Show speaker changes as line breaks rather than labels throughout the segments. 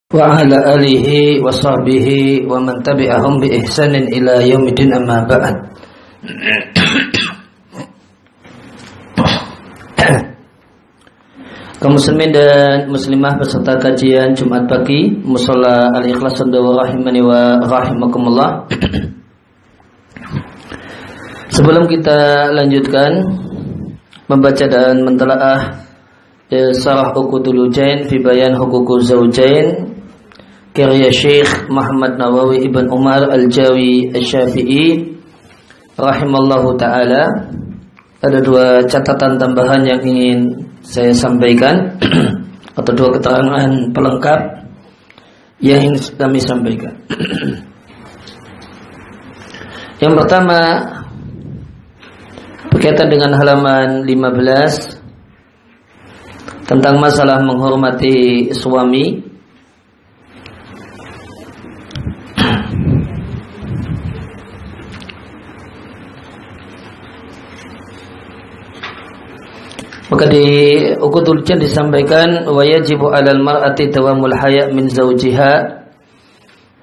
Wa ala alihi wa sahbihi wa man tabi'ahum bi ihsanin ila yaumidin amma ba'd. Kaum muslimin dan muslimah peserta kajian Jumat pagi Mushola Al-Ikhlas rahimani wa rahimakumullah. Sebelum kita lanjutkan membaca dan mentelaah Sarah Uqudul Ujain fi bayan huququz zaujain karya Syekh Muhammad Nawawi Ibn Umar Al-Jawi Asy-Syafi'i rahimallahu ta'ala, ada dua catatan tambahan yang ingin saya sampaikan atau dua keterangan pelengkap yang ingin kami sampaikan. Yang pertama berkaitan dengan halaman 15 tentang masalah menghormati suami. Maka di Uqudul Jan disampaikan wa yajibu 'alal mar'ati dawamul haya' min zawjiha.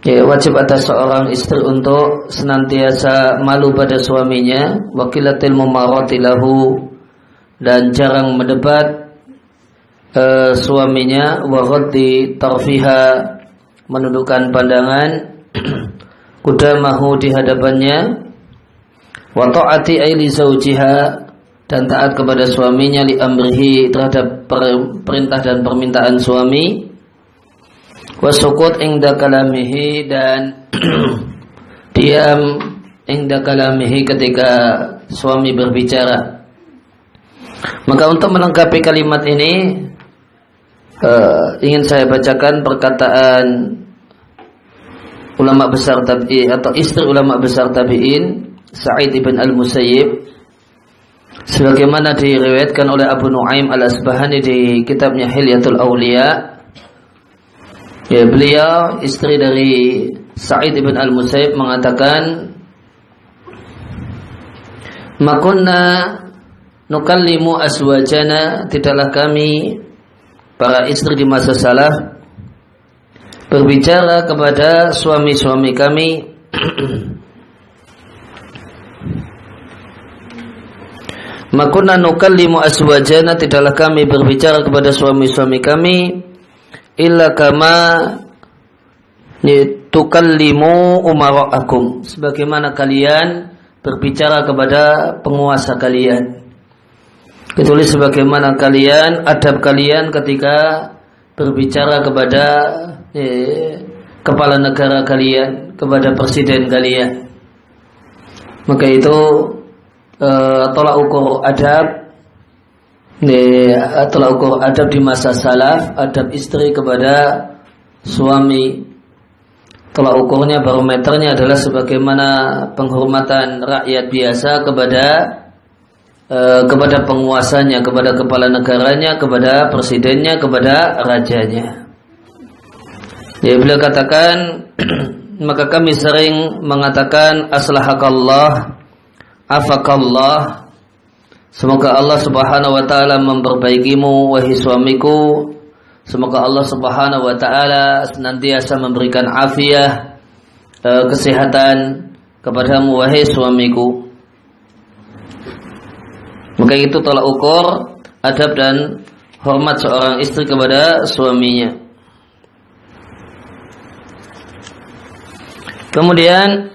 Ya, wajib atas seorang istri untuk senantiasa malu pada suaminya, wa qillatil mumarati lahu, dan jarang mendebat suaminya, wa ghaddi tarfiha, menundukkan pandangan qudamahu di hadapannya, wa ta'ati aili zawjiha, dan taat kepada suaminya li amrihi terhadap perintah dan permintaan suami, wasukut inda kalamihi, dan diam inda kalamihi ketika suami berbicara. Maka untuk melengkapi kalimat ini ingin saya bacakan perkataan ulama besar tabi'in atau istri ulama besar tabi'in Sa'id ibn al-Musayyib, sebagaimana diriwayatkan oleh Abu Nu'aim al-Asbahani di kitabnya Hilyatul Awliya. Ya, beliau istri dari Sa'id ibn al-Musayyib mengatakan, "Makunna nukallimu aswajana," tidaklah kami para istri di masa salaf berbicara kepada suami-suami kami Makunna nukallimu aswajana, tidaklah kami berbicara kepada suami-suami kami illa kama tukallimu umara'akum, sebagaimana kalian berbicara kepada penguasa kalian. Kecuali sebagaimana kalian, adab kalian ketika berbicara kepada kepala negara kalian, kepada presiden kalian. Maka itu tolak ukur adab, tolak ukur adab di masa salaf, adab istri kepada suami. Tolak ukurnya, barometernya adalah sebagaimana penghormatan rakyat biasa kepada penguasanya, kepada kepala negaranya, kepada presidennya, kepada rajanya. Ya, beliau katakan, maka kami sering mengatakan aslahakallah, afakallah, semoga Allah subhanahu wa ta'ala memperbaikimu wahai suamiku, semoga Allah subhanahu wa ta'ala senantiasa memberikan afiah, kesehatan kepadamu wahai suamiku. Maka itu tolak ukur adab dan hormat seorang istri kepada suaminya. Kemudian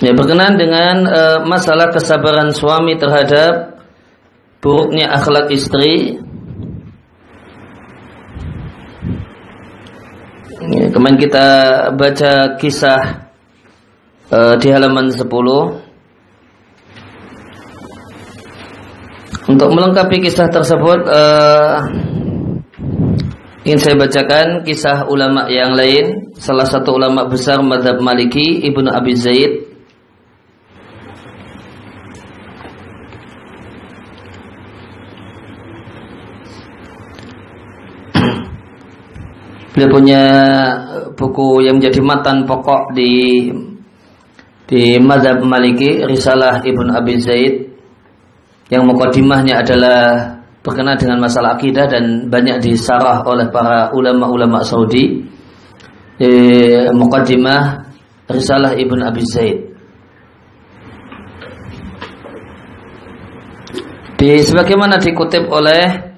ya, berkenaan dengan masalah kesabaran suami terhadap buruknya akhlak istri. Ya, kemarin kita baca kisah di halaman 10. Untuk melengkapi kisah tersebut, ingin saya bacakan kisah ulama yang lain. Salah satu ulama besar mazhab Maliki, Ibnu Abi Zaid, Beliau punya buku yang menjadi matan pokok di mazhab Maliki, Risalah Ibn Abi Zaid, yang muqaddimahnya adalah berkenaan dengan masalah akidah dan banyak disarah oleh para ulama-ulama Saudi. Muqaddimah Risalah Ibn Abi Zaid. Sebagaimana dikutip oleh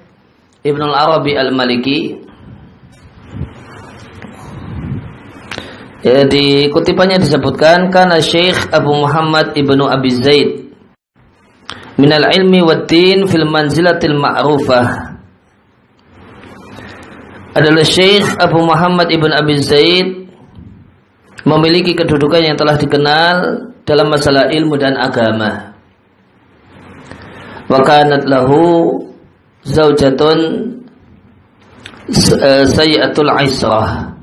Ibn al-Arabi al-Maliki, di kutipannya disebutkan karena Syekh Abu Muhammad Ibnu Abi Zaid minal ilmi wad din fil manzilatil ma'rufah, adalah Syekh Abu Muhammad Ibn Abi Zaid memiliki kedudukan yang telah dikenal dalam masalah ilmu dan agama. Wa kanat lahu zaujatun sayyi'atul israh.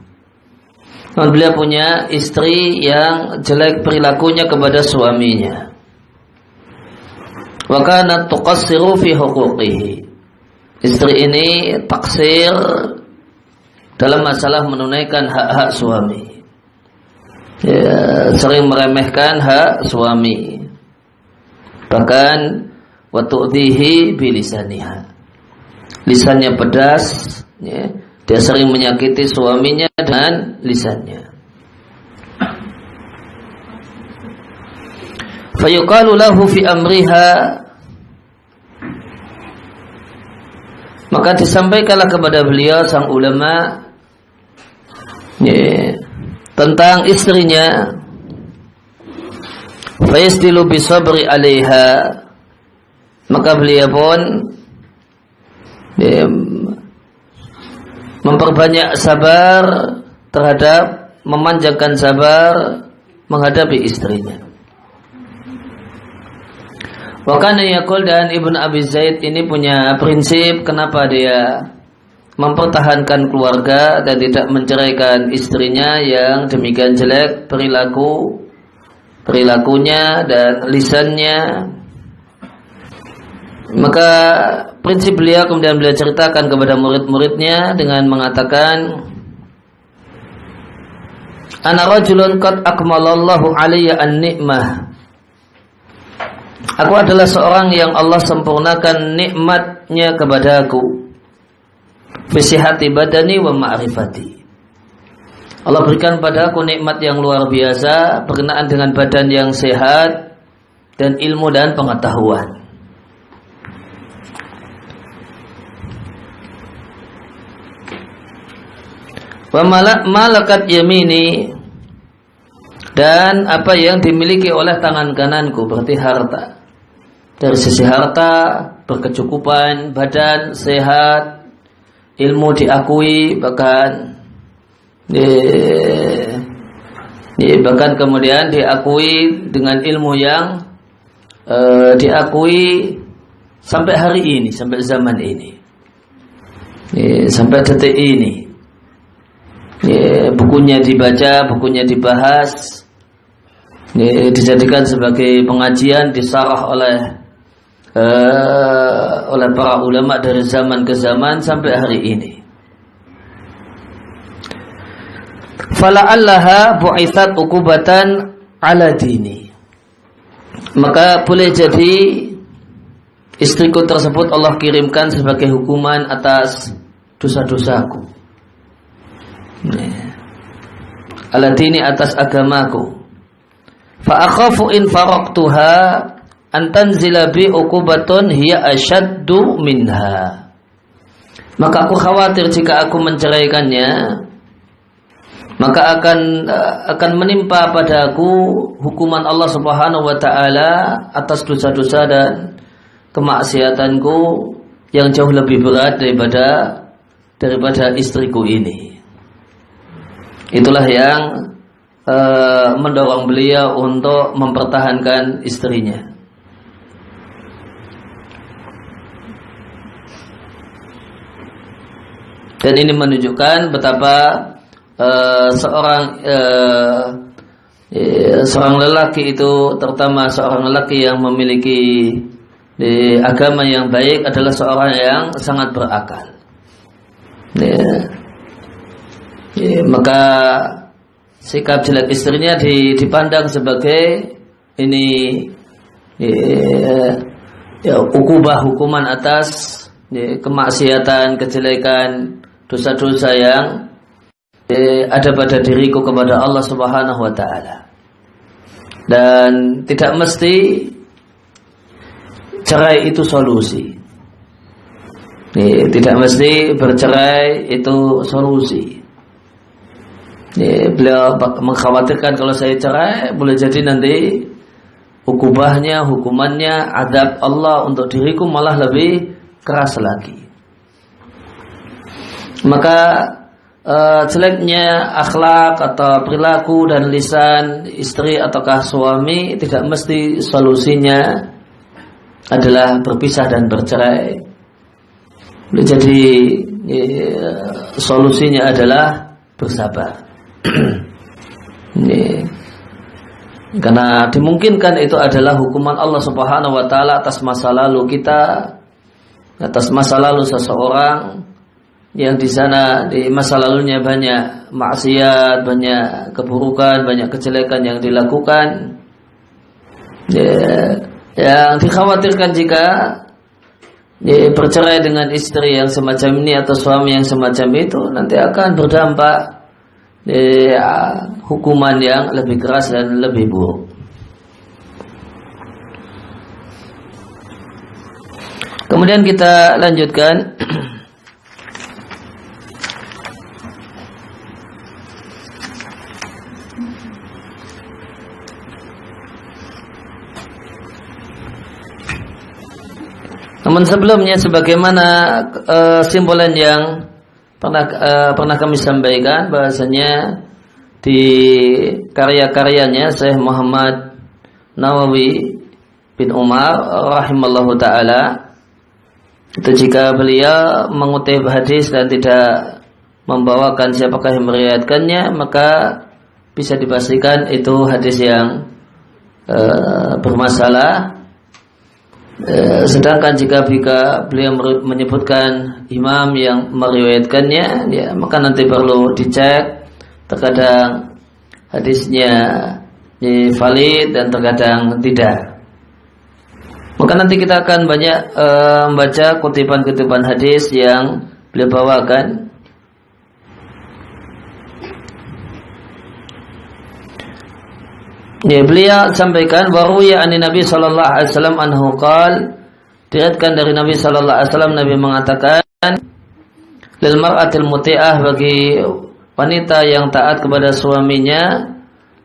Dan beliau punya istri yang jelek perilakunya kepada suaminya. Wa kanat tuqassiru fi huquqihi. Istri ini taksir dalam masalah menunaikan hak-hak suami. Ya, sering meremehkan hak suami. Bahkan wa tu'dhihi bi lisaniha. Lisannya pedas, ya. Dia sering menyakiti suaminya dengan lisannya. Fayuqalu lahu fi amriha, maka disampaikanlah kepada beliau sang ulama tentang istrinya. Fayasdilu bisabri 'alaiha, maka beliau pun memperbanyak sabar terhadap, memanjangkan sabar menghadapi istrinya. Wa kana yaqul, dan Ibn Abi Zaid ini punya prinsip kenapa dia mempertahankan keluarga dan tidak menceraikan istrinya yang demikian jelek perilakunya dan lisannya. Maka prinsip beliau kemudian beliau ceritakan kepada murid-muridnya dengan mengatakan, ana rajulun qad akmalallahu alayya an-ni'mah. Aku adalah seorang yang Allah sempurnakan nikmatnya kepadaku, fi sihhati badani wa ma'rifati. Allah berikan padaku nikmat yang luar biasa berkenaan dengan badan yang sehat dan ilmu dan pengetahuan. Wa malakat yamini, dan apa yang dimiliki oleh tangan kananku, berarti harta. Dari sisi harta berkecukupan, badan sehat, ilmu diakui, bahkan kemudian diakui dengan ilmu yang diakui sampai hari ini, sampai zaman ini, sampai detik ini. Bukunya dibaca, bukunya dibahas, dijadikan sebagai pengajian, disarah oleh para ulama dari zaman ke zaman sampai hari ini. Fala'allaha bu'itsat uqubatan ala dini, maka boleh jadi istriku tersebut Allah kirimkan sebagai hukuman atas dosa-dosaku, ala dini, atas agamaku. Fa akhafu in faraqtuha an tanzila bi uqubatun hiya ashaddu minha, maka aku khawatir jika aku menceraikannya, maka akan menimpa padaku hukuman Allah Subhanahu wa taala atas dosa-dosa dan kemaksiatanku yang jauh lebih berat daripada istriku ini. Itulah yang mendorong beliau untuk mempertahankan istrinya. Dan ini menunjukkan betapa seorang lelaki itu, terutama seorang lelaki yang memiliki agama yang baik, adalah seorang yang sangat berakal. maka sikap jelek istrinya dipandang sebagai ini hukuman atas kemaksiatan, kejelekan, dosa-dosa yang ada pada diriku kepada Allah Subhanahu wa taala. Dan tidak mesti cerai itu solusi. Tidak mesti bercerai itu solusi. Beliau mengkhawatirkan kalau saya cerai boleh jadi nanti hukumannya azab Allah untuk diriku malah lebih keras lagi. Maka jeleknya akhlak atau perilaku dan lisan istri ataukah suami tidak mesti solusinya adalah berpisah dan bercerai. Jadi solusinya adalah bersabar. Karena dimungkinkan itu adalah hukuman Allah Subhanahu wa taala atas masa lalu kita, atas masa lalu seseorang yang di sana di masa lalunya banyak maksiat, banyak keburukan, banyak kejelekan yang dilakukan. Yang dikhawatirkan jika bercerai dengan istri yang semacam ini atau suami yang semacam itu nanti akan berdampak hukuman yang lebih keras dan lebih buruk. Kemudian kita lanjutkan. Namun sebelumnya sebagaimana simbolan yang pernah kami sampaikan bahasanya di karya-karyanya Syekh Muhammad Nawawi bin Umar rahimallahu taala itu jika beliau mengutip hadis dan tidak membawakan siapakah yang meriwayatkannya maka bisa dipastikan itu hadis yang bermasalah. Sedangkan jika beliau menyebutkan imam yang meriwayatkannya, ya, maka nanti perlu dicek. Terkadang hadisnya valid dan terkadang tidak. Maka nanti kita akan banyak membaca kutipan-kutipan hadis yang beliau bawakan. Ya, beliau sampaikan waruya an Nabi sallallahu alaihi wasallam anhu qala, diriwayatkan dari Nabi sallallahu alaihi wasallam Nabi mengatakan lil mar'atil muti'ah, bagi wanita yang taat kepada suaminya,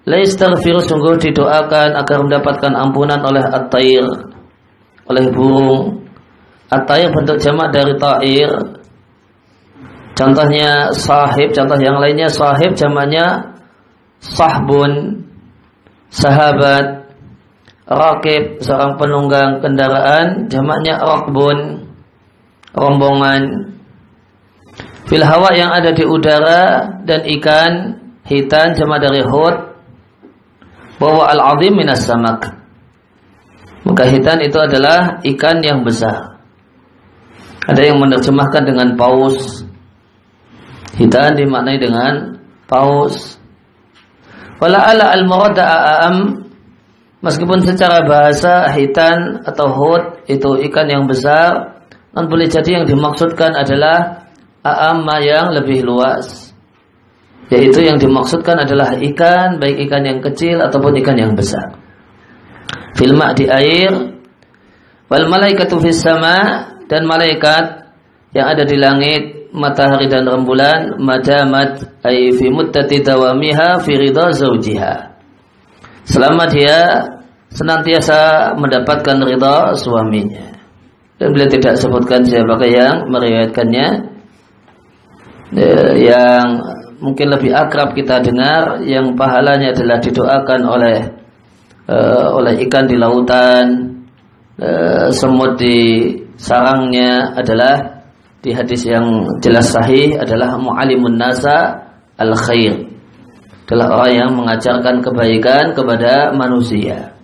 la yastaghfiru, sungguh didoakan agar mendapatkan ampunan oleh at-tayr, oleh burung. At-tayr bentuk jamak dari ta'ir. Contohnya sahib, contoh yang lainnya sahib jamaknya sahbun, sahabat. Rakib, seorang penunggang kendaraan, jamaknya rakbun, rombongan. Fil hawa, yang ada di udara, dan ikan. Hitan, jamak dari hut. Bahwa al-azim minas samak, maka hitan itu adalah ikan yang besar. Ada yang menerjemahkan dengan paus. Hitan dimaknai dengan paus. Wala'ala al-murada a'am, meskipun secara bahasa hitan atau hut itu ikan yang besar, namun boleh jadi yang dimaksudkan adalah a'amma, yang lebih luas, yaitu yang dimaksudkan adalah ikan, baik ikan yang kecil ataupun ikan yang besar. Filma, di air. Wal malaikatu fis sama, dan malaikat yang ada di langit, matahari dan rembulan, madamat ay fi muddati dawamiha fi ridha zawjiha, selama dia senantiasa mendapatkan ridha suaminya. Dan beliau tidak sebutkan siapakah yang meriwayatkannya. Yang mungkin lebih akrab kita dengar, yang pahalanya adalah didoakan oleh ikan di lautan, semut di sarangnya, adalah di hadis yang jelas sahih adalah mu'alimun nasa al-khair, adalah orang yang mengajarkan kebaikan kepada manusia.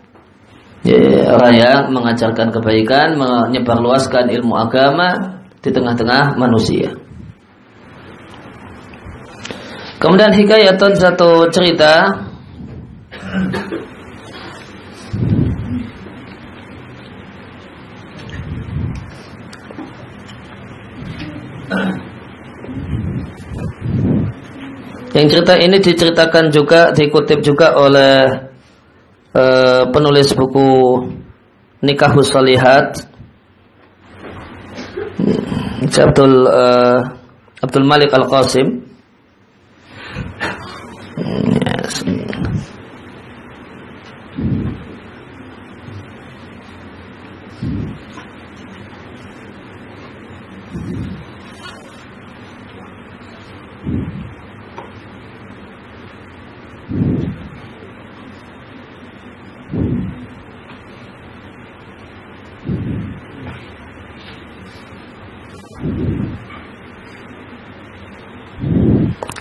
Orang yang mengajarkan kebaikan, menyebarluaskan ilmu agama di tengah-tengah manusia. Kemudian hikayatun, satu cerita. Yang cerita ini diceritakan juga, dikutip juga oleh penulis buku Nikahus Shalihat, Abdul Malik Al-Qasim. Yes.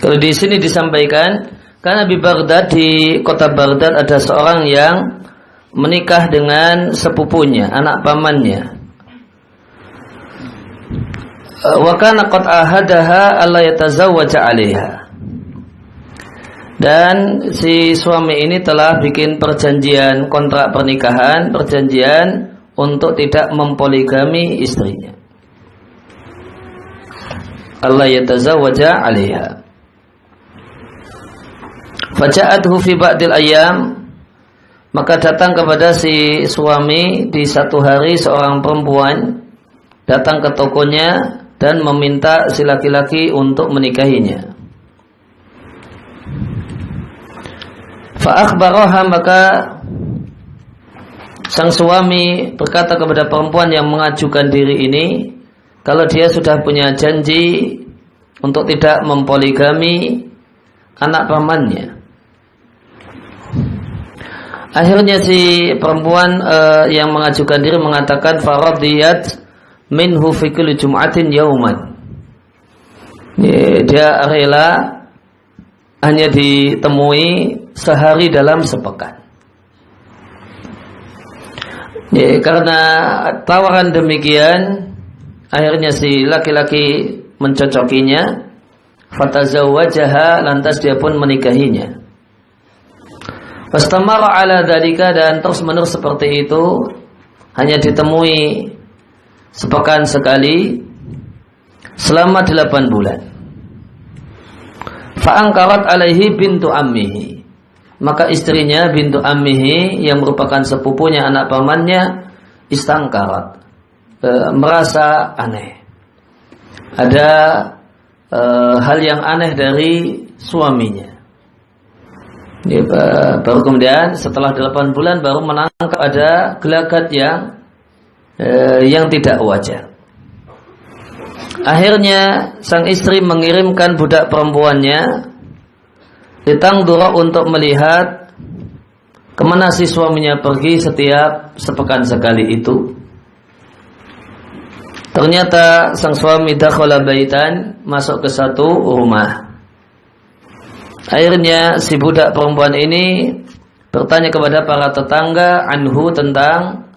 Kalau di sini disampaikan, karena di Baghdad, di kota Baghdad ada seorang yang menikah dengan sepupunya, anak pamannya. Wa kana qad ahadaha alla yatazawwaja 'alaiha. Dan si suami ini telah bikin perjanjian, kontrak pernikahan, perjanjian untuk tidak mempoligami istrinya. Allah yatazawwaja 'alaiha. Faja'athu fi ba'dil ayyam, maka datang kepada si suami di satu hari seorang perempuan datang ke tokonya dan meminta si laki-laki untuk menikahinya. Fa akhbaraha, maka sang suami berkata kepada perempuan yang mengajukan diri ini kalau dia sudah punya janji untuk tidak mempoligami anak pamannya. Akhirnya si perempuan yang mengajukan diri mengatakan faradiyat minhu fi kulli jum'atin yauman. Dia rela hanya ditemui sehari dalam sepekan. Karena tawaran demikian, akhirnya si laki-laki mencocokinya, fatazawwajaha, lantas dia pun menikahinya. Fastamara ala dzalika, dan terus menerus seperti itu, hanya ditemui sepekan sekali selama 8 bulan. Fa'angkarat alaihi bintu ammihi, maka istrinya bintu ammihi yang merupakan sepupunya anak pamannya istangkarat, merasa aneh. Ada hal yang aneh dari suaminya. Baru kemudian setelah 8 bulan baru menangkap ada gelagat yang tidak wajar. Akhirnya sang istri mengirimkan budak perempuannya ditangdura untuk melihat kemana si suaminya pergi setiap sepekan sekali itu. Ternyata sang suami dakhala baitan, masuk ke satu rumah. Akhirnya si budak perempuan ini bertanya kepada para tetangga anhu, tentang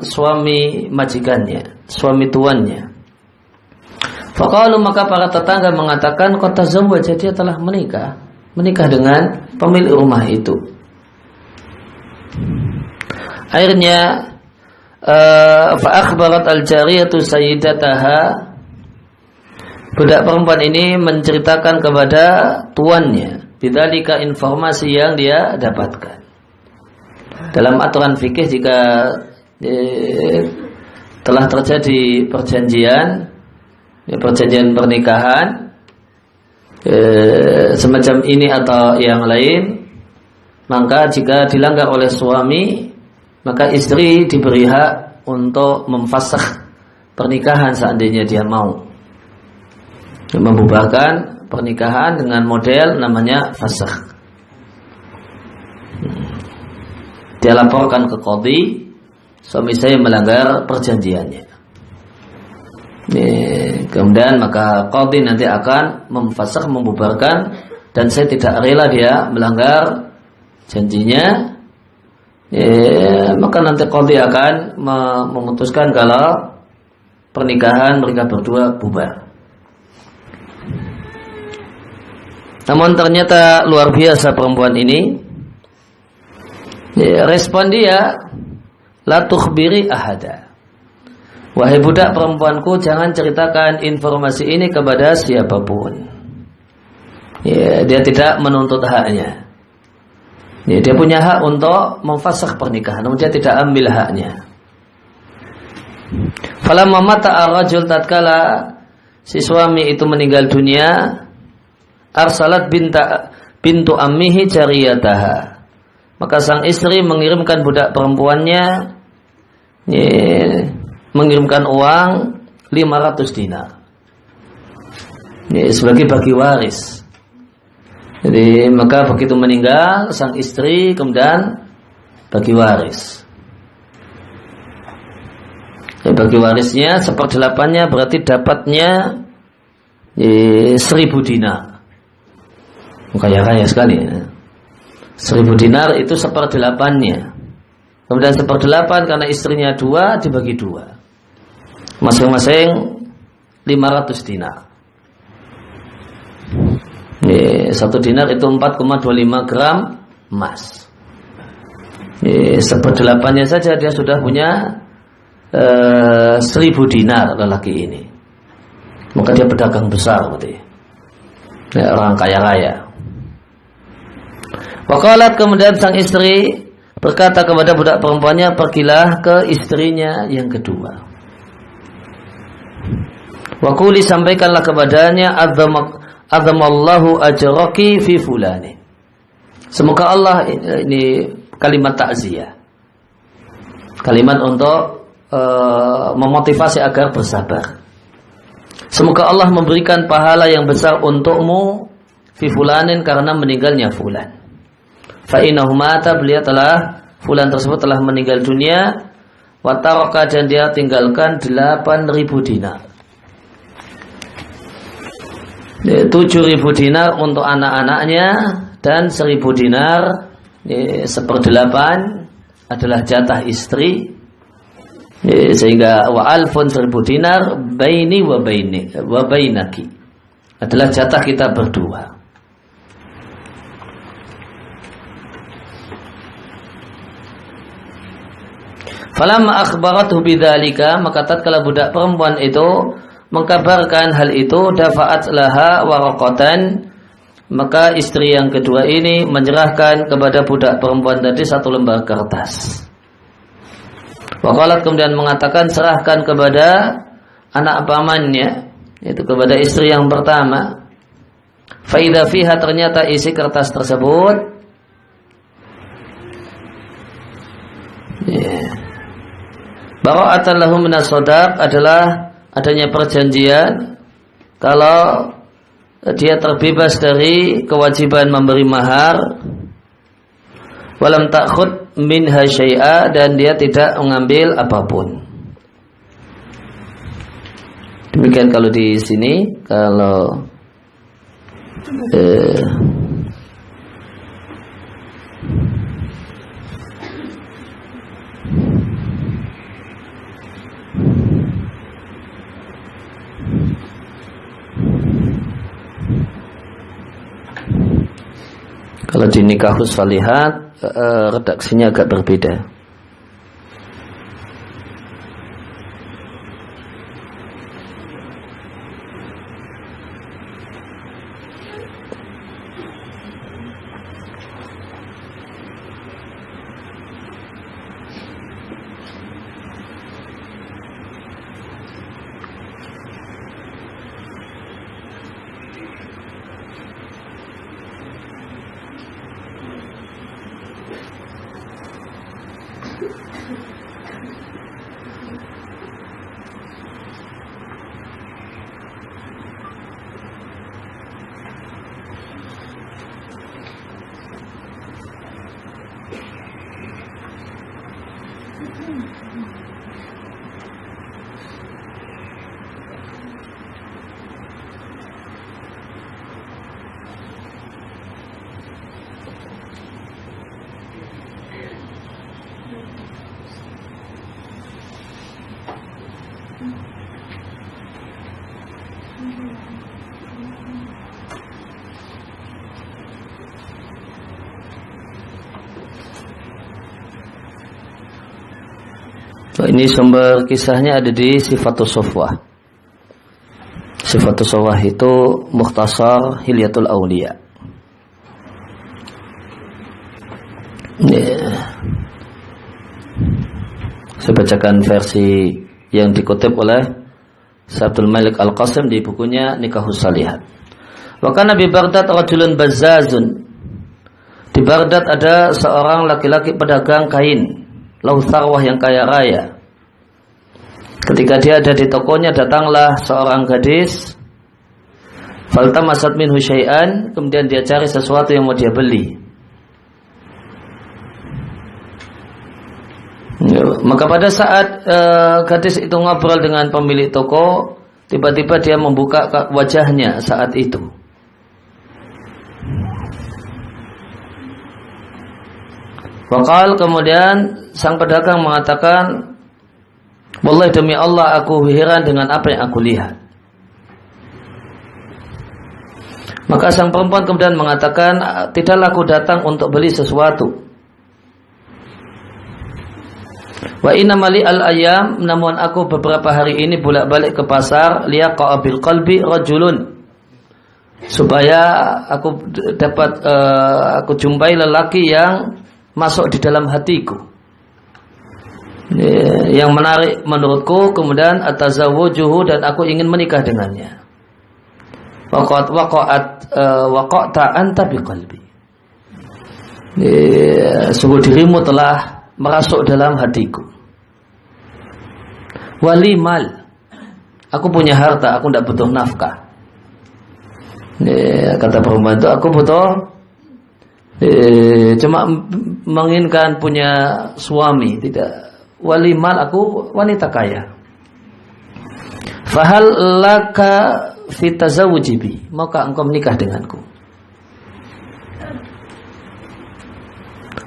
suami majikannya, suami tuannya. Faqalu, maka para tetangga mengatakan qad tazawwaja, dia telah menikah dengan pemilik rumah itu. Akhirnya fa akhbarat al-jariyatu sayyidataha, budak perempuan ini menceritakan kepada tuannya bidzalika, informasi yang dia dapatkan. Dalam aturan fikih, jika telah terjadi perjanjian pernikahan semacam ini atau yang lain, maka jika dilanggar oleh suami, maka istri diberi hak untuk memfasakh pernikahan seandainya dia mau membubarkan pernikahan dengan model namanya fasakh. Dia laporkan ke qadhi, suami saya melanggar perjanjiannya. Kemudian maka qadhi nanti akan memfasakh, membubarkan, dan saya tidak rela dia melanggar janjinya. Maka nanti qadhi akan memutuskan kalau pernikahan mereka berdua bubar. Namun ternyata luar biasa perempuan ini. Respon dia, la tukhbiri ahada. Wahai budak perempuanku, jangan ceritakan informasi ini kepada siapapun. Dia tidak menuntut haknya. Dia punya hak untuk memfasakh pernikahan, namun dia tidak ambil haknya. Falamma mata ar-rajul, tatkala si suami itu meninggal dunia, arsalat bintu ammihi jariyataha. Maka sang istri mengirimkan budak perempuannya, mengirimkan uang 500 dinar sebagai bagi waris. Jadi maka begitu meninggal sang istri kemudian bagi waris. Bagi warisnya 1/8-nya berarti dapatnya 1.000 dinar. Kaya sekali. 1.000 dinar itu 1/8-nya. Kemudian 1/8 karena istrinya 2 dibagi 2. Masing-masing 500 dinar. 1 dinar itu 4,25 gram emas. 1/8-nya saja dia sudah punya 1.000 dinar lelaki ini. Maka dia pedagang besar berarti. Orang kaya raya. Waqalat, kemudian sang istri berkata kepada budak perempuannya, pergilah ke istrinya yang kedua. Waquli, sampaikanlah kepadanya, azamallahu ajraki fi fulani. Semoga Allah, ini kalimat takziah, kalimat untuk memotivasi agar bersabar. Semoga Allah memberikan pahala yang besar untukmu fi fulanin, karena meninggalnya fulan. Fa innahu mata, fulan tersebut telah meninggal dunia, wa taraka, dan dia tinggalkan 8.000 dinar. 7.000 dinar untuk anak-anaknya dan 1.000 dinar 1/8 adalah jatah istri, sehingga wa alfun 1.000 dinar baini wa bainaki adalah jatah kita berdua. Falamma akhbarathu bidzalika, maka tatkala budak perempuan itu mengkabarkan hal itu, dafa'at laha waraqatan, maka istri yang kedua ini menyerahkan kepada budak perempuan tadi 1 lembar kertas. Waqalat, kemudian mengatakan, serahkan kepada anak pamannya, yaitu kepada istri yang pertama. Fa idza fiha, ternyata isi kertas tersebut bara'atan lahu minas shadaq, adalah adanya perjanjian kalau dia terbebas dari kewajiban memberi mahar, walam ta'khud minha syai'a, dan dia tidak mengambil apapun. Demikian kalau di sini, kalau kalau di Nikahus Shalihat redaksinya agak berbeda. Ini sumber kisahnya ada di Sifatus Sofwah. Sifatus Sofwah itu Mukhtasar Hilyatul Auliya. Saya bacakan versi yang dikutip oleh Abdul Malik Al-Qasim di bukunya Nikahus Salihat. Wa kana bi Baghdad rajulun bazzazun. Di Baghdad ada seorang laki-laki pedagang kain, lahu sarwah yang kaya raya. Ketika dia ada di tokonya, datanglah seorang gadis. Faltamasat minhu syai'an, kemudian dia cari sesuatu yang mau dia beli. Maka pada saat gadis itu ngobrol dengan pemilik toko, tiba-tiba dia membuka wajahnya saat itu. Wakal, kemudian sang pedagang mengatakan, wallahi demi Allah aku heran dengan apa yang aku lihat. Maka sang perempuan kemudian mengatakan, tidaklah aku datang untuk beli sesuatu. Wa inna mali al-ayam, namun aku beberapa hari ini bolak-balik ke pasar liyaqa bil qalbi rajulun, supaya aku dapat aku jumpai lelaki yang masuk di dalam hatiku, yang menarik menurutku, kemudian atazawwajuhu, dan aku ingin menikah dengannya. Waqa'ta anta biqalbi, sungguh dirimu telah merasuk dalam hatiku. Wali mal, aku punya harta, aku tidak butuh nafkah. Kata perempuan itu, aku butuh cuma menginginkan punya suami, tidak. Wali mal, aku wanita kaya. Fahal laka fi tazawwuji bi, maukah engkau menikah denganku?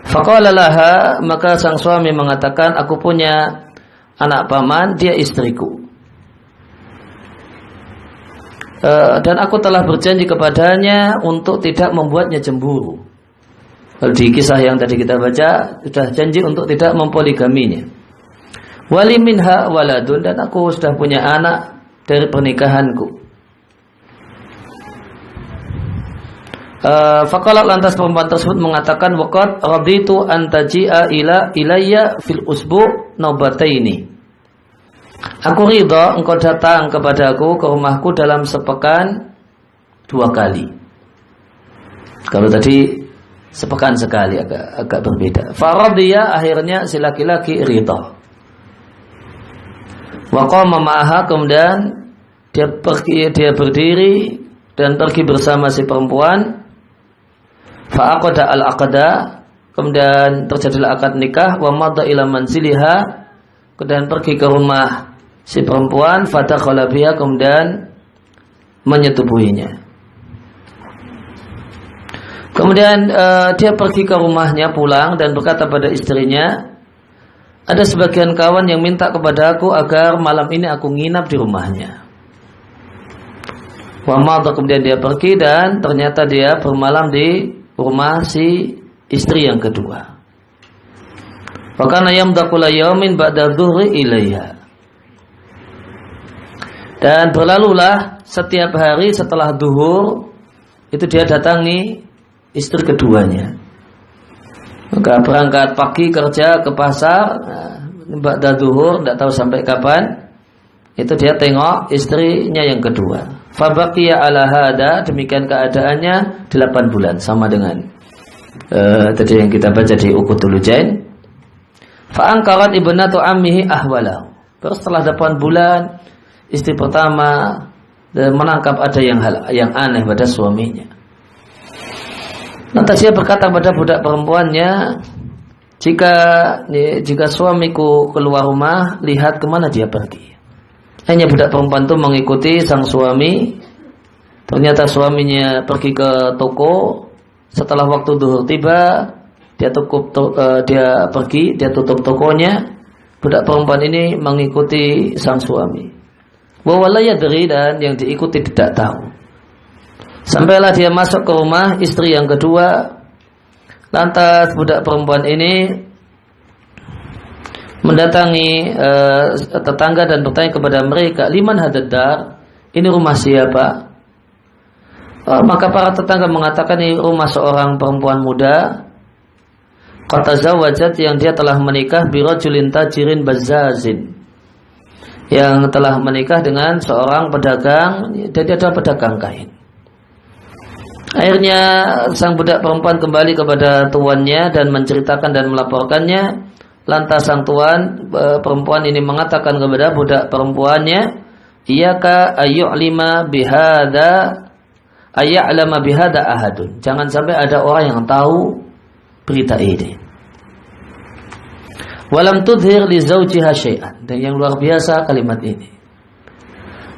Faqala laha, maka sang suami mengatakan, aku punya anak paman, dia istriku. Dan aku telah berjanji kepadanya untuk tidak membuatnya cemburu. Kalau di kisah yang tadi kita baca, sudah janji untuk tidak mempoligaminya. Wali minha waladun, dan aku sudah punya anak dari pernikahanku. Faqalat, lantas perempuan tersebut mengatakan, waqad raditu an taji'a ilayya fil usbu' naubataini. Aku ridha engkau datang kepadaku ke rumahku dalam sepekan 2 kali. Kalau tadi sepekan sekali agak berbeda. Faradhiya, akhirnya si laki-laki ridha. Wa qama ma'aha, kemudian dia berdiri dan pergi bersama si perempuan. Fa'aqada al-aqda, kemudian terjadilah akad nikah. Wa madha ila manziliha, kemudian pergi ke rumah si perempuan. Fadakhala biha, kemudian menyetubuhinya. Kemudian dia pergi ke rumahnya, pulang dan berkata pada istrinya, ada sebagian kawan yang minta kepada aku agar malam ini aku nginap di rumahnya. Wa madha, kemudian dia pergi dan ternyata dia bermalam di rumah si istri yang kedua. Wa kana yamdaqula yaumin ba'da dhuhri ilayha, dan berlalulah setiap hari setelah duhur itu dia datangi istri keduanya. Maka berangkat pagi kerja ke pasar, ba'da duhur, tidak tahu sampai kapan, itu dia tengok istrinya yang kedua. Fabaqiya ala hada, demikian keadaannya 8 bulan, sama dengan tadi yang kita baca di Uqudul Jain. Fa'ankarat ibnatu ammihi ahwalahu. Terus setelah 8 bulan, istri pertama menangkap ada yang aneh pada suaminya. Lantas dia berkata pada budak perempuannya, jika suamiku keluar rumah, lihat kemana dia pergi. Hanya budak perempuan itu mengikuti sang suami. Ternyata suaminya pergi ke toko. Setelah waktu duhur tiba, dia tutup tokonya. Budak perempuan ini mengikuti sang suami. Wa wala yadri, dan yang diikuti tidak tahu. Sampailah dia masuk ke rumah istri yang kedua. Lantas budak perempuan ini mendatangi tetangga dan bertanya kepada mereka, liman hadaddar, ini rumah siapa? Maka para tetangga mengatakan ini rumah seorang perempuan muda, qad tazawwajat, yang dia telah menikah bi rajulin tajirin bazzazin, yang telah menikah dengan seorang pedagang, dan dia adalah pedagang kain. Akhirnya sang budak perempuan kembali kepada tuannya dan menceritakan dan melaporkannya. Lantas sang tuan perempuan ini mengatakan kepada budak perempuannya, iyyaka ayyu'lima bihada ayya'lama bihada ahadun. Jangan sampai ada orang yang tahu berita ini. Walam tudhir li zawjiha syai'an. Dan yang luar biasa kalimat ini.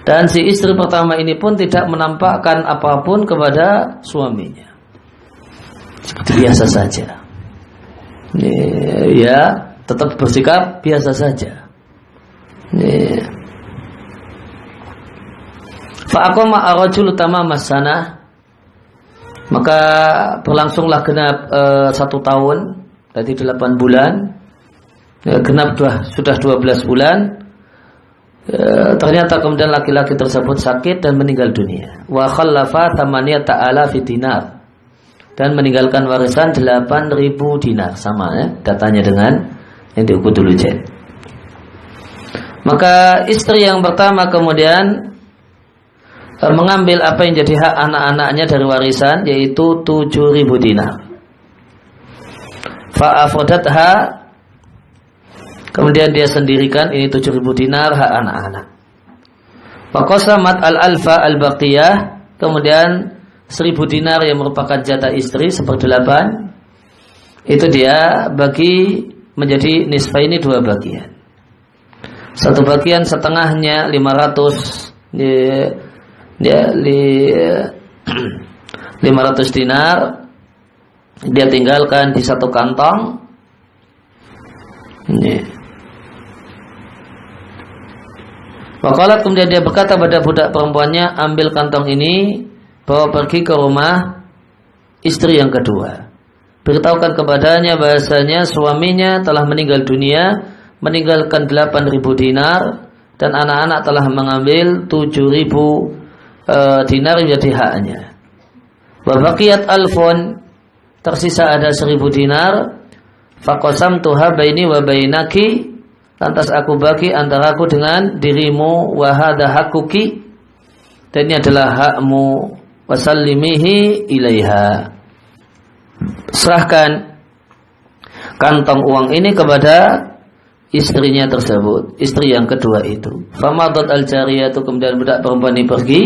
Dan si istri pertama ini pun tidak menampakkan apapun kepada suaminya. Seperti biasa saja. Ya, tetap bersikap biasa saja. Fa'aqama ar-rajulu tamama sanah, maka berlangsunglah genap 1 tahun, tadi 8 bulan, genap sudah 12 bulan. Ternyata kemudian laki-laki tersebut sakit dan meninggal dunia. Wa khallafa 8,000 dinar, dan meninggalkan warisan 8.000 dinar, sama ya datanya dengan yang diukur dulu Jen. Maka istri yang pertama kemudian mengambil apa yang jadi hak anak-anaknya dari warisan, yaitu 7.000 dinar. Fa'afradatha, kemudian dia sendirikan ini 7.000 dinar hak anak-anak. Faqasamat al-alfa al-baqiyah, kemudian 1.000 dinar yang merupakan jatah istri 1/8, itu dia bagi menjadi nisfaini 2 bagian. 1 bagian setengahnya 500 dinar dia tinggalkan di 1 kantong. Waqalat, kemudian dia berkata pada budak perempuannya, ambil kantong ini, bawa pergi ke rumah istri yang kedua. Beritahukan kepadanya bahasanya suaminya telah meninggal dunia, meninggalkan 8.000 dinar, dan anak-anak telah mengambil 7.000 dinar menjadi haknya. Wa baqiyat alfun, tersisa ada 1.000 dinar. Faqasamtuha baini wa bainaki, lantas aku bagi antara aku dengan dirimu, wa hadha hakuki, dan ini adalah hakmu, wasallimihi ilaiha, serahkan kantong uang ini kepada istrinya tersebut, istri yang kedua itu. Famadat al-jariyatu, kemudian budak perempuan ini pergi.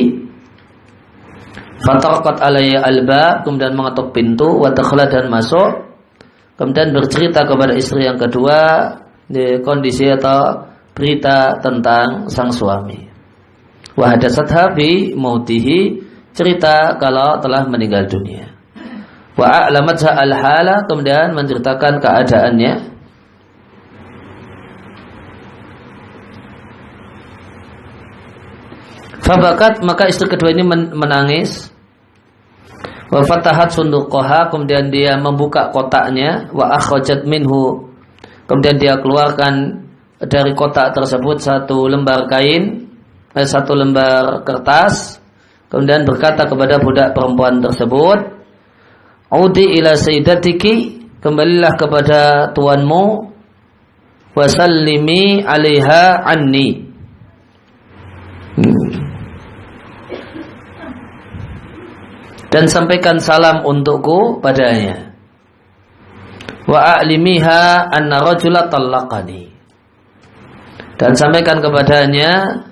Fatarqat alayya alba, kemudian mengetuk pintu, wa dakhala, dan masuk. Kemudian bercerita kepada istri yang kedua di kondisi atau berita tentang sang suami. Wa hadatsatha bi mautihi, cerita kalau telah meninggal dunia. Wa a'lamatha al-hala, kemudian menceritakan keadaannya. Fabakat, maka istri kedua ini menangis. Wa fatahat sunduqaha, kemudian dia membuka kotaknya. Wa akhrajat minhu, kemudian dia keluarkan dari kotak tersebut 1 lembar kain, 1 lembar kertas. Kemudian berkata kepada budak perempuan tersebut, Audi ila sayyidatiki, kembalilah kepada tuanmu, wasallimi alaiha anni, dan sampaikan salam untukku padanya. Wa a'limiha anna rajula talaqani, dan sampaikan kepadanya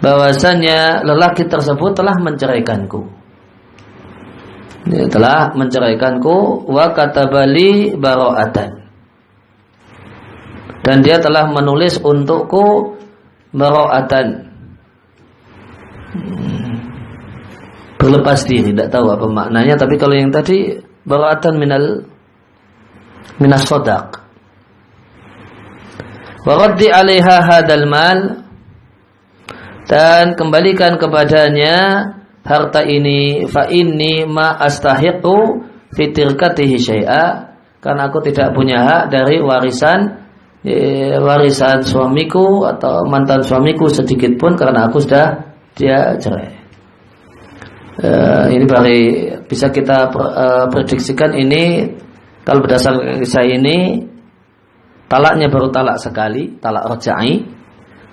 bahwasannya lelaki tersebut telah menceraikanku. Dia telah menceraikanku, wa katabali bara'atan, dan dia telah menulis untukku bara'atan, berlepas diri. Tidak tahu apa maknanya, tapi kalau yang tadi bara'atan minas sodaq. Wa raddi 'alaiha hadal mal, dan kembalikan kepadanya harta ini. Fa inni ma astahiqu fi tirkatihi syai'a, karena aku tidak punya hak dari warisan suamiku atau mantan suamiku sedikit pun karena aku sudah dia cerai. Ini baru bisa kita prediksikan ini kalau berdasarkan kisah ini talaknya baru talak sekali, talak rajai.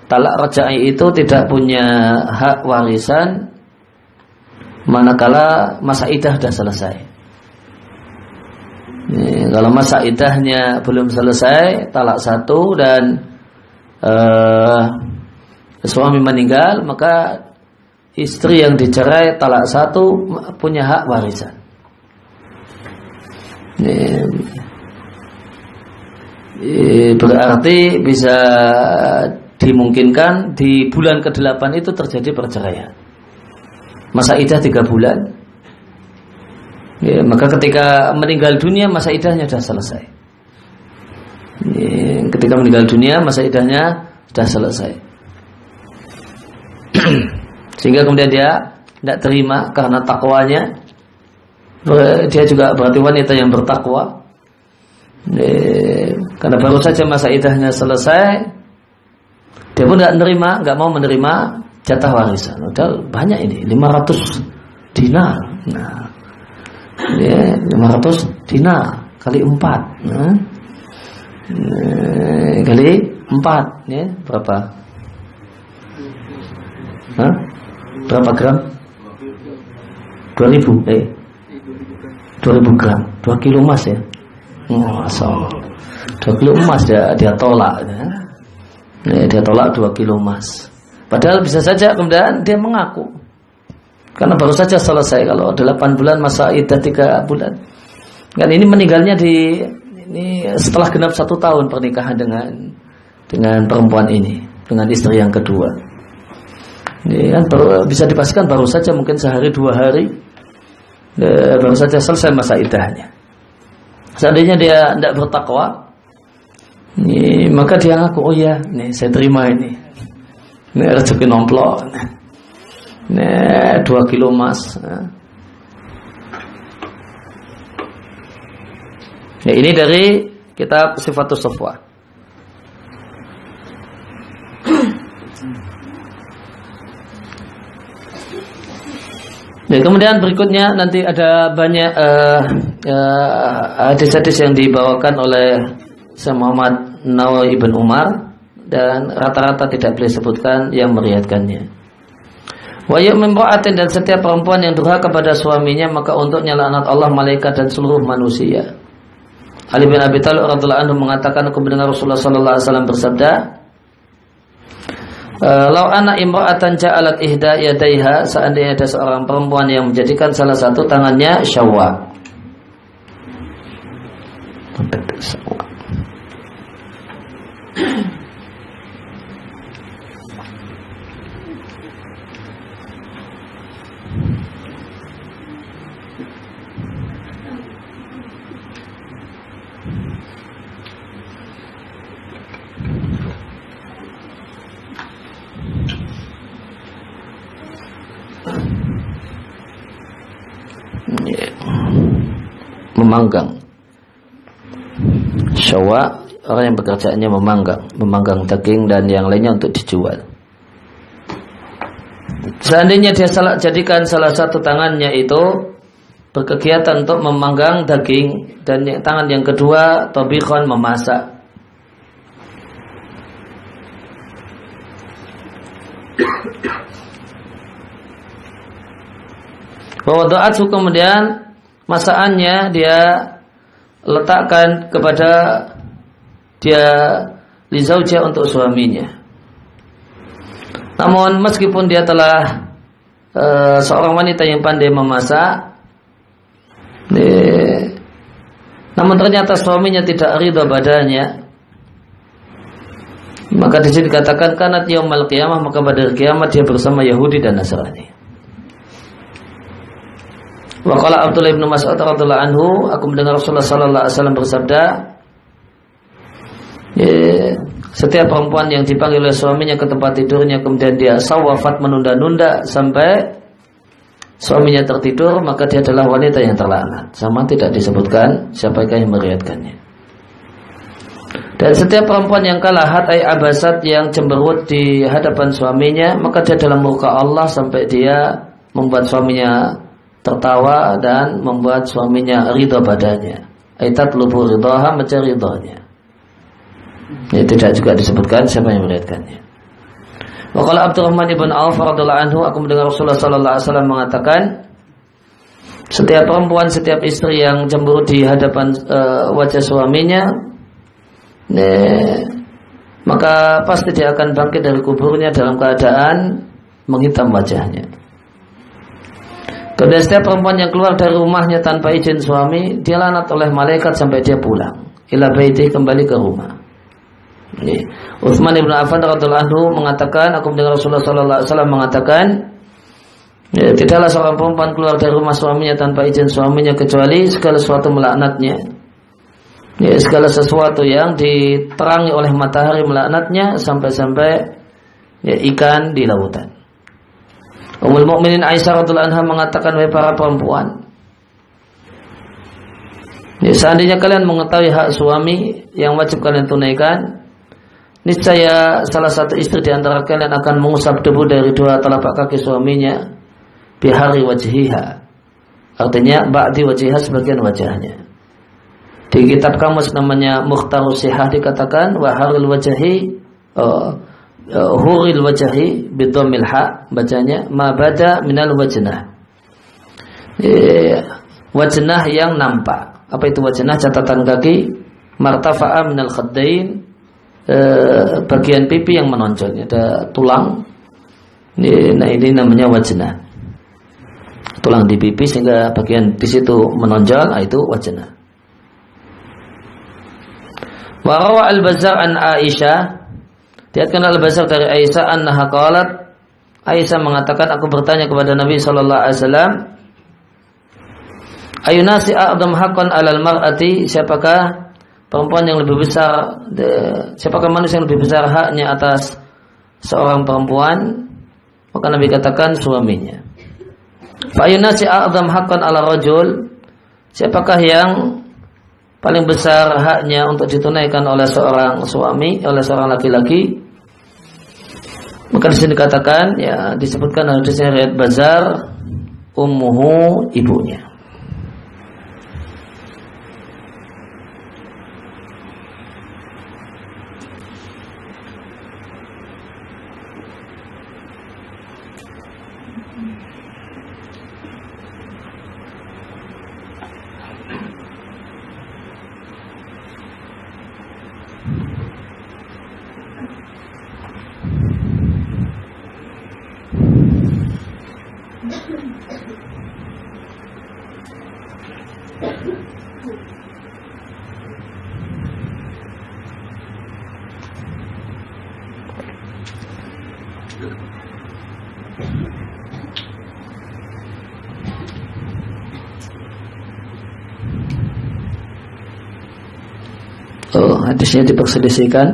Talak rajai itu tidak punya hak warisan manakala masa iddah sudah selesai. Kalau masa iddahnya belum selesai, talak satu dan suami meninggal, maka istri yang dicerai talak satu punya hak warisan. Berarti bisa dimungkinkan di bulan ke-8 itu terjadi perceraian. Masa iddah 3 bulan. Maka ketika meninggal dunia masa iddahnya sudah selesai. Ketika meninggal dunia masa iddahnya sudah selesai. Sehingga kemudian dia tidak terima karena takwanya. Dia juga berarti wanita yang bertakwa. Karena baru saja masa iddahnya selesai, dia pun nggak mau menerima jatah warisan. Padahal banyak ini, 500 dinar. Nah, 500 dinar kali 4. Kali 4, ya, berapa? Berapa gram? 2000 gram, 2 kilo emas ya. Masya Allah, 2 kilo emas dia tolak ya. Dia tolak 2 kilo emas. Padahal bisa saja kemudian dia mengaku karena baru saja selesai. Kalau 8 bulan masa iddah 3 bulan. Kan ini meninggalnya setelah genap 1 tahun pernikahan dengan perempuan ini, dengan istri yang kedua. Ini kan bisa dipastikan baru saja mungkin sehari 2 hari baru saja selesai masa iddahnya. Seandainya dia tidak bertakwa, maka dia ngaku, oh ya, nih saya terima ini rezeki nomplok, nih 2 kilo emas. Ya, ini dari kitab Sifatus Safwa. Ya, kemudian berikutnya nanti ada banyak hadis-hadis yang dibawakan oleh Syekh Muhammad Nawawi Ibn Umar dan rata-rata tidak boleh sebutkan yang meriwayatkannya. Wa yu'min ra'atin, dan setiap perempuan yang durhaka kepada suaminya maka untuknya laknat Allah, malaikat dan seluruh manusia. Ali bin Abi Thalib radhiyallahu anhu mengatakan, aku mendengar Rasulullah sallallahu alaihi wasallam bersabda, lau ana imra'atan ja'alat ihda yadaiha, seandainya ada seorang perempuan yang menjadikan salah satu tangannya syawwa. Memanggang. Syawwa, orang yang pekerjaannya memanggang daging dan yang lainnya untuk dijual. Seandainya dia jadikan salah satu tangannya itu berkegiatan untuk memanggang daging dan tangan yang kedua tabikhon, memasak. Wawada'athu, kemudian masakannya dia letakkan kepada dia li zaujah, untuk suaminya. Namun meskipun dia telah seorang wanita yang pandai memasak, namun ternyata suaminya tidak ridha padanya, maka di sini dikatakan kanat yaumul qiyamah, maka pada kiamat dia bersama Yahudi dan Nasrani. Wa qala Abdullah bin Mas'ud radhiyallahu anhu, aku mendengar Rasulullah sallallahu alaihi wasallam bersabda, setiap perempuan yang dipanggil oleh suaminya ke tempat tidurnya kemudian dia sawafat, menunda-nunda sampai suaminya tertidur, maka dia adalah wanita yang terlaknat. Sama tidak disebutkan siapakah yang meriwayatkannya. Dan setiap perempuan yang kalahat ay abasat, yang cemberut di hadapan suaminya, maka dia dalam murka Allah sampai dia membuat suaminya tertawa dan membuat suaminya ridha padanya. Ay tatlubu ridhaha, mencari ridhanya. Ini tidak juga disebutkan siapa yang meriwayatkannya. Wa qala Abdurrahman ibn Auf radhiyallahu anhu, aku mendengar Rasulullah sallallahu alaihi wasallam mengatakan, setiap perempuan, setiap istri yang cemburu di hadapan wajah suaminya, maka pasti dia akan bangkit dari kuburnya dalam keadaan menghitam wajahnya. Kemudian setiap perempuan yang keluar dari rumahnya tanpa izin suami, dia laknat oleh malaikat sampai dia pulang ila baiti, kembali ke rumah. Utsman ibn Affan radhiyallahu anhu mengatakan, aku mendengar Rasulullah sallallahu alaihi wasallam mengatakan, tidaklah seorang perempuan keluar dari rumah suaminya tanpa izin suaminya kecuali segala sesuatu melaknatnya. Segala sesuatu yang diterangi oleh matahari melaknatnya, sampai-sampai ikan di lautan. Ummul Mukminin Aisyah radhiyallahu anha mengatakan, wahai para perempuan, seandainya kalian mengetahui hak suami yang wajib kalian tunaikan, niscaya salah satu istri di antara kalian akan mengusap debu dari dua telapak kaki suaminya bihari wajhiha, artinya ba'di wajhiha, sebagian wajahnya. Di kitab kamus namanya Mukhtarus Sihah dikatakan waharil wajhi, huril wajhi bidhammil ha, bacanya ma bada minal wajnah, wajnah yang nampak. Apa itu wajnah? Catatan kaki, martafa'a minal khaddain, bagian pipi yang menonjol, ada tulang. Nah, ini namanya wajnah, tulang di pipi sehingga bagian di situ menonjol, itu wajnah. Wa rawa al-Bazzar an Aisyah, diriwayatkan al-Bazzar dari Aisyah annaha qalat, Aisyah mengatakan, aku bertanya kepada Nabi sallallahu alaihi wasallam, ayunasi a'dham haqqan 'alal mar'ati, siapakah perempuan yang lebih besar, siapakah manusia yang lebih besar haknya atas seorang perempuan? Maka Nabi katakan suaminya. Fa ayunasi a'dham haqqan 'ala rajul, siapakah yang paling besar haknya untuk ditunaikan oleh seorang suami, oleh seorang laki-laki? Maka di sini dikatakan, disebutkan hadisnya riwayat Bazzar, ummuhu, ibunya. Hadisnya diperselisihkan.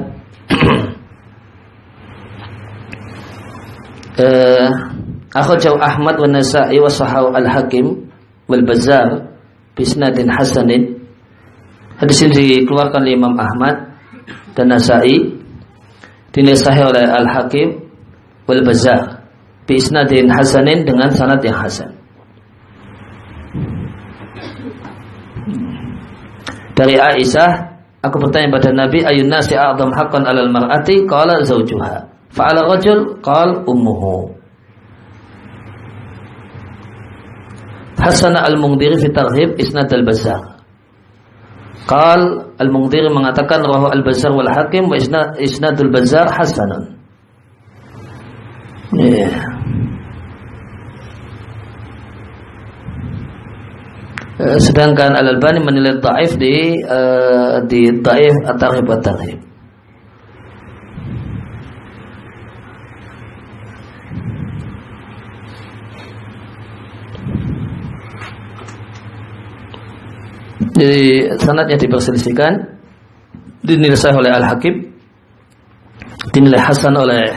Akhrajahu Ahmad wa Nasa'i wa Sahahu al-Hakim wal Bazzar bi isnadin hasanin. Hadis ini dikeluarkan oleh Imam Ahmad dan Nasa'i, dinilai sahih oleh Al-Hakim wal Bazzar bi isnadin hasanin, dengan sanad yang hasan. Dari Aisyah, aku bertanya pada Nabi, ayun nasi a'dham haqqan 'alal mar'ati? Qala zawjuha. Fa'ala rajul? Qala ummuhu. Hasan al-Mundhiri fi Tarhib isnad al-Bazzar. Qal al-Mundhiri mengatakan rawahu al-Bazzar wal Hakim wa isnad al-Bazzar hasanun. Sedangkan Al-Albani menilai dhaif di dhaif at-Tarhib wa Tarhib. Jadi sanadnya diperselisihkan, dinilai sahih oleh Al-Hakim, dinilai hasan oleh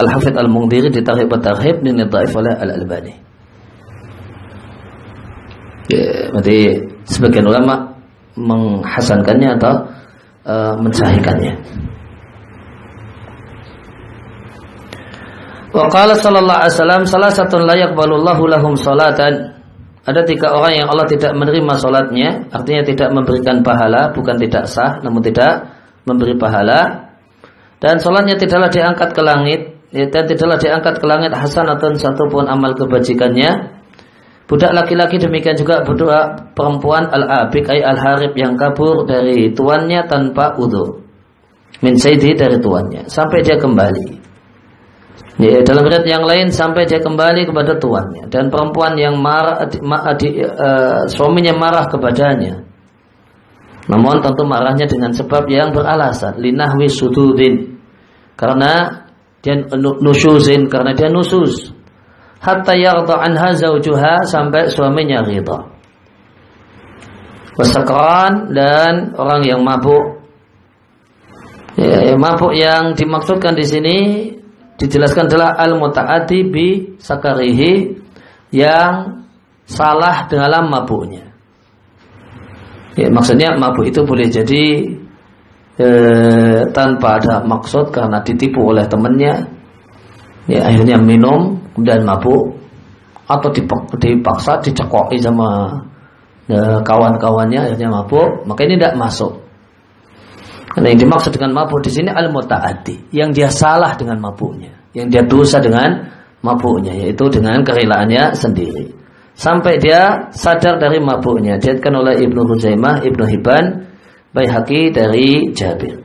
Al-Hafidz Al-Mundhiri di Targhib wa Tarhib dinilai dhaif oleh Al-Albani. Ya, berarti sebagian ulama menghasankannya atau mensahihkannya. Wa qala sallallahu alaihi wasallam salasatun la yaqbalullahu lahum salatan. Ada 3 orang yang Allah tidak menerima salatnya, artinya tidak memberikan pahala, bukan tidak sah namun tidak memberi pahala. Dan salatnya tidaklah diangkat ke langit, dan tidaklah diangkat ke langit hasanatun satupun amal kebajikannya. Budak laki-laki demikian juga budak perempuan al-abik ay al-harib yang kabur dari tuannya tanpa udzur. Min sayyidi dari tuannya sampai dia kembali. Ya, dalam riwayat yang lain sampai dia kembali kepada tuannya. Dan perempuan yang suaminya marah kepadanya, namun tentu marahnya dengan sebab yang beralasan, linahwi sududin, karena dia nusuzin, karena dia nusus, hatta yarda anha zawjuha, sampai suaminya ridha. Wasakran, dan orang yang mabuk. Ya, mabuk yang dimaksudkan di sini dijelaskan adalah al-muta'addi bi sakarihi, yang salah dalam mabuknya. Ya, maksudnya mabuk itu boleh jadi tanpa ada maksud karena ditipu oleh temannya, ya, akhirnya minum kemudian mabuk, atau dipaksa dicekoki sama kawan-kawannya akhirnya mabuk, maka ini tidak masuk. Karena yang dimaksud dengan mabuk di sini al-muta'addi, yang dia salah dengan mabuknya, yang dia dosa dengan mabuknya, yaitu dengan kerelaannya sendiri, sampai dia sadar dari mabuknya. Diriwayatkan oleh Ibnu Huzaimah, Ibnu Hibban, Baihaqi dari Jabir.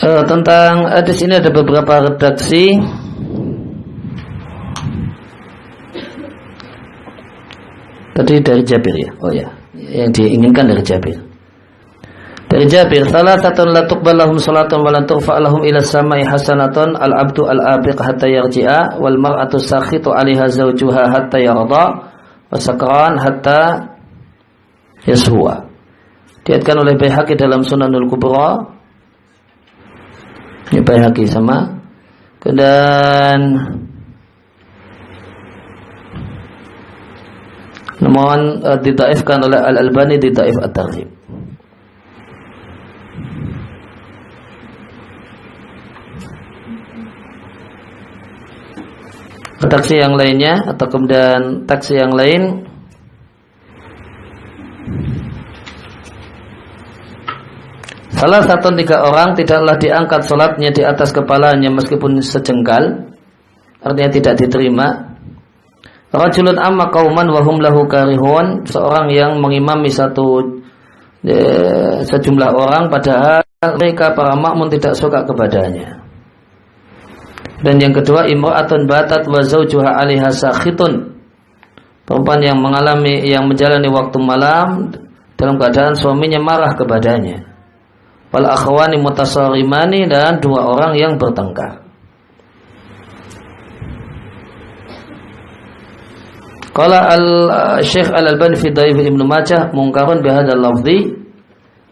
Tentang hadis ini ada beberapa redaksi. Tadi dari Jabir ya. Oh ya, yang diinginkan dari Jabir. Dari Jabir, salasatun la tuqbal lahum salatun wa lan turfa lahum ila samai hasanatun, al-abdu al-abiq hatta yarji'a, wal mar'atu sakhitu 'alaiha zawjuha hatta yarda, wa sakran hatta yashuwa. Diriwayatkan oleh Baihaqi dalam Sunanul Kubra. Ini Baihaqi sama. Dan namun didhaifkan oleh Al-Albani di Dhaif At-Targhib. Redaksi yang lainnya atau kemudian taksi yang lain, salah satu 3 orang tidaklah diangkat salatnya di atas kepalanya meskipun sejengkal, artinya tidak diterima. Rajulun amma qauman wa hum lahu karihun, seorang yang mengimami sejumlah orang padahal mereka para makmum tidak suka kepadanya. Dan yang kedua, imra'atun batat wa zawjuha 'alaiha sakhitun, perempuan yang menjalani waktu malam dalam keadaan suaminya marah kepadanya. Wal akhwani mutasarimani, dan 2 orang yang bertengkar. Qala al-Syekh Al-Albani fi Dhaif Ibnu Majah munkarun bihadzal lafzi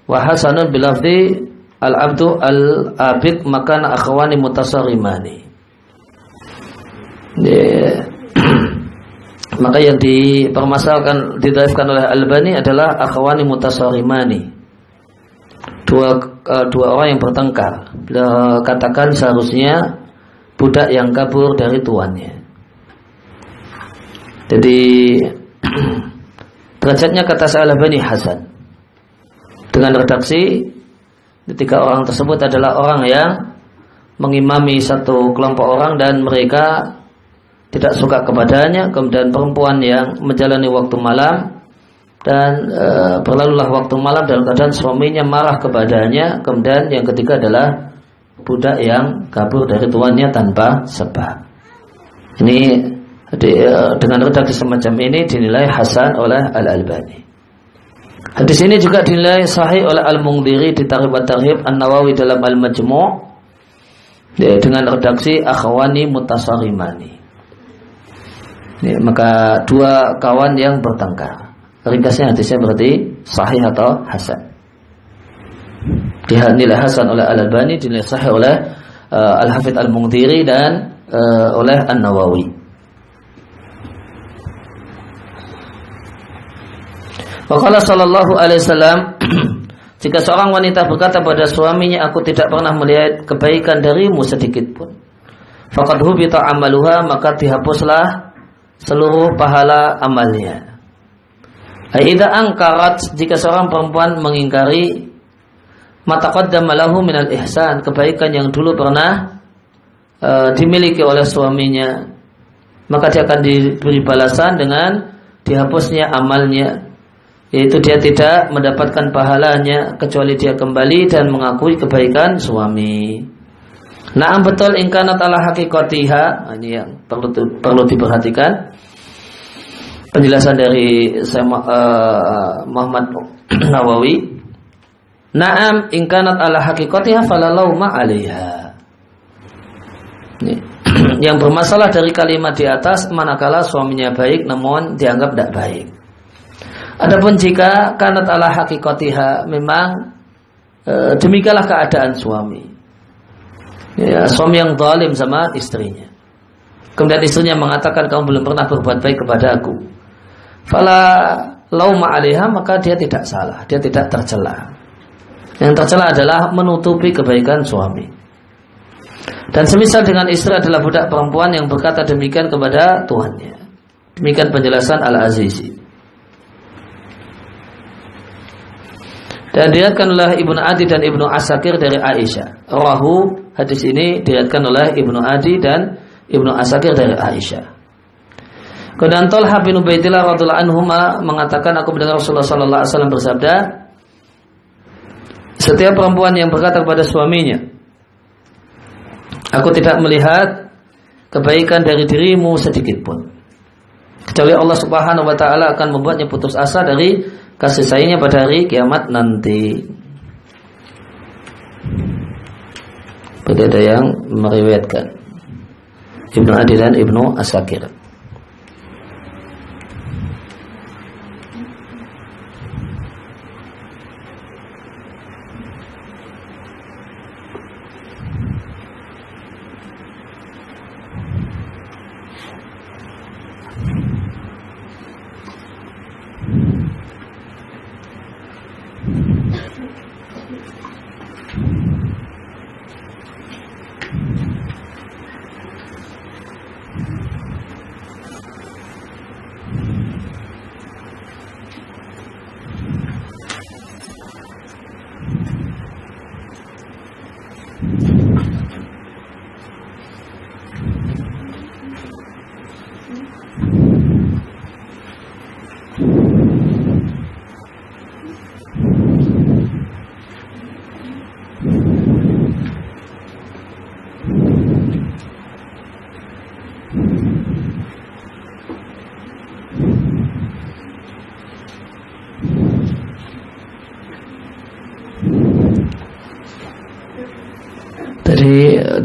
wa hasanun bil lafzi al-abdu al-abid makana akhwani mutasarimani. Maka yang dipermasalahkan, didhaifkan oleh Al-Albani adalah akhwani mutasarimani, dua orang yang bertengkar. Bila katakan seharusnya budak yang kabur dari tuannya. Jadi derajatnya kata Sa'labani hasan. Dengan redaksi ketiga orang tersebut adalah orang yang mengimami satu kelompok orang dan mereka tidak suka kepadanya, kemudian perempuan yang menjalani waktu malam dan berlalulah waktu malam dalam keadaan suaminya marah kepadanya, kemudian yang ketiga adalah budak yang kabur dari tuannya tanpa sebab. Ini dengan redaksi semacam ini dinilai hasan oleh Al-Albani. Hadis ini juga dinilai sahih oleh Al-Mundhiri di Targhib wa Tarhib, An-Nawawi dalam Al-Majmu' dengan redaksi akhwani mutasarimani. Maka dua kawan yang bertengkar. Ringkasnya hadisnya berarti sahih atau hasan. Dinilai hasan oleh Al-Albani, dinilai sahih oleh Al-Hafidz Al-Mundhiri dan oleh An-Nawawi. Waqala sallallahu alaihi wasallam, jika seorang wanita berkata pada suaminya, aku tidak pernah melihat kebaikan darimu sedikit pun, faqad hubita amaluha, maka dihapuslah seluruh pahala amalnya. Idza angkarat, jika seorang perempuan mengingkari ma taqaddama lahu minal ihsan, kebaikan yang dulu pernah dimiliki oleh suaminya, maka dia akan diberi balasan dengan dihapusnya amalnya, yaitu dia tidak mendapatkan pahalanya kecuali dia kembali dan mengakui kebaikan suami. Na'am betul in kanat ala haqiqatiha, ini yang perlu diperhatikan. Penjelasan dari Muhammad Nawawi. Na'am in kanat ala haqiqatiha fala lauma 'alaiha. Yang bermasalah dari kalimat di atas manakala suaminya baik namun dianggap tidak baik. Adapun jika kanat ala haqiqatiha, memang demikianlah keadaan suami. Ya, suami yang zalim sama istrinya. Kemudian istrinya mengatakan, kamu belum pernah berbuat baik kepada aku. Fala lauma 'alaiha, maka dia tidak salah, dia tidak tercela. Yang tercela adalah menutupi kebaikan suami. Dan semisal dengan istri adalah budak perempuan yang berkata demikian kepada tuannya. Demikian penjelasan Al-Azizi. Dan diriwayatkan oleh Ibnu Adi dan Ibnu Asakir dari Aisyah. Rahu, hadis ini diriwayatkan oleh Ibnu Adi dan Ibnu Asakir dari Aisyah. Kemudian Talha bin Ubaidillah radhiyallahu anhu mengatakan, aku mendengar Rasulullah sallallahu alaihi wasallam bersabda, setiap perempuan yang berkata kepada suaminya, aku tidak melihat kebaikan dari dirimu sedikit pun, kecuali Allah Subhanahu wa taala akan membuatnya putus asa dari kasih sayangnya pada hari kiamat nanti. Ada yang meriwayatkan Ibnu Adi dan Ibnu Asakir.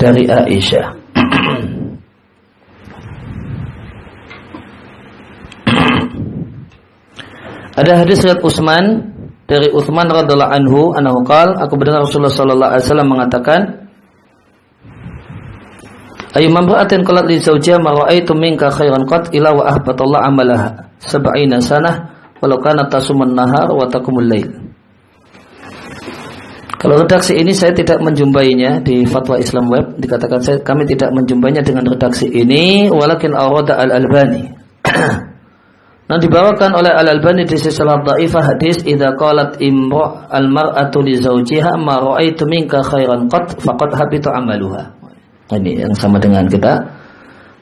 Dari Aisyah. Ada hadis riwayat Utsman dari Utsman radhiyallahu anhu qala, aku mendengar Rasulullah sallallahu alaihi wasallam mengatakan, ayyuma imra'atin qalat li zawjiha ma ra'aitu minka khairan qat ila wa ahbatallahu amalaha 70 sanah walau kanat tasumun nahar wa taqumul lail. Kalau redaksi ini saya tidak menjumpainya di Fatwa Islam Web, dikatakan kami tidak menjumpainya dengan redaksi ini, walakin awrada Al-Albani. Nah, dibawakan oleh Al-Albani di silsilah dhaifah hadis idza qalat al-mar'atu li zawjiha ma ra'aitu minka khairan qat faqad habita amaluha. Ini yang sama dengan kita,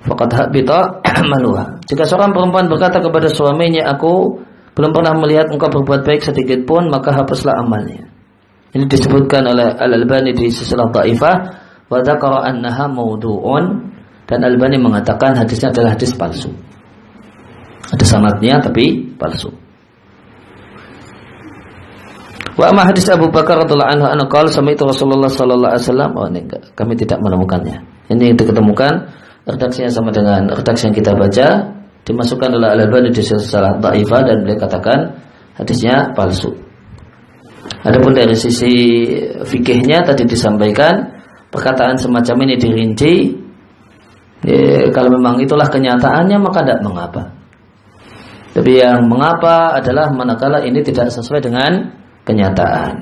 faqad habita amaluha. Jika seorang perempuan berkata kepada suaminya, aku belum pernah melihat engkau berbuat baik sedikit pun, maka hapuslah amalnya. Ini disebutkan oleh Al-Albani di silsilah dhaifah wa dzakara annaha mawdu'un, dan Al-Albani mengatakan hadisnya adalah hadis palsu. Ada sanadnya tapi palsu. Wa amma hadis Abu Bakar radhiyallahu anhu qala sami'tu Rasulullah sallallahu alaihi wasallam, oh ini enggak, kami tidak menemukannya. Ini diketemukan redaksinya sama dengan redaksi yang kita baca, dimasukkan oleh Al-Albani di silsilah dhaifah dan beliau katakan hadisnya palsu. Adapun dari sisi fikihnya tadi disampaikan perkataan semacam ini dirinci. Kalau memang itulah kenyataannya maka tidak mengapa. Tapi yang mengapa adalah manakala ini tidak sesuai dengan kenyataan.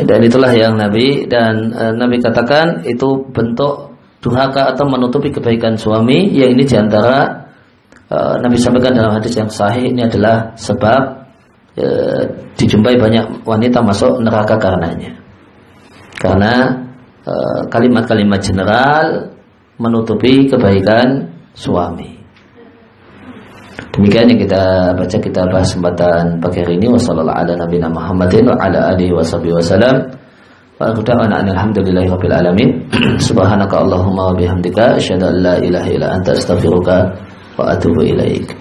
Dan itulah yang Nabi katakan itu bentuk durhaka atau menutupi kebaikan suami. Yang ini diantara Nabi sampaikan dalam hadis yang sahih, ini adalah sebab dijumpai banyak wanita masuk neraka karenanya. Karena kalimat-kalimat general menutupi kebaikan suami. Demikian yang kita baca, kita bahas kesempatan pagi hari ini. Wassallallahu ala nabiyina Muhammadin wa ala alihi washabihi wasallam. Wa quta'ana alhamdulillahirabbil alamin. Subhanaka Allahumma wa bihamdika asyhadu an la ilaha illa anta astaghfiruka wa atubu ilaik.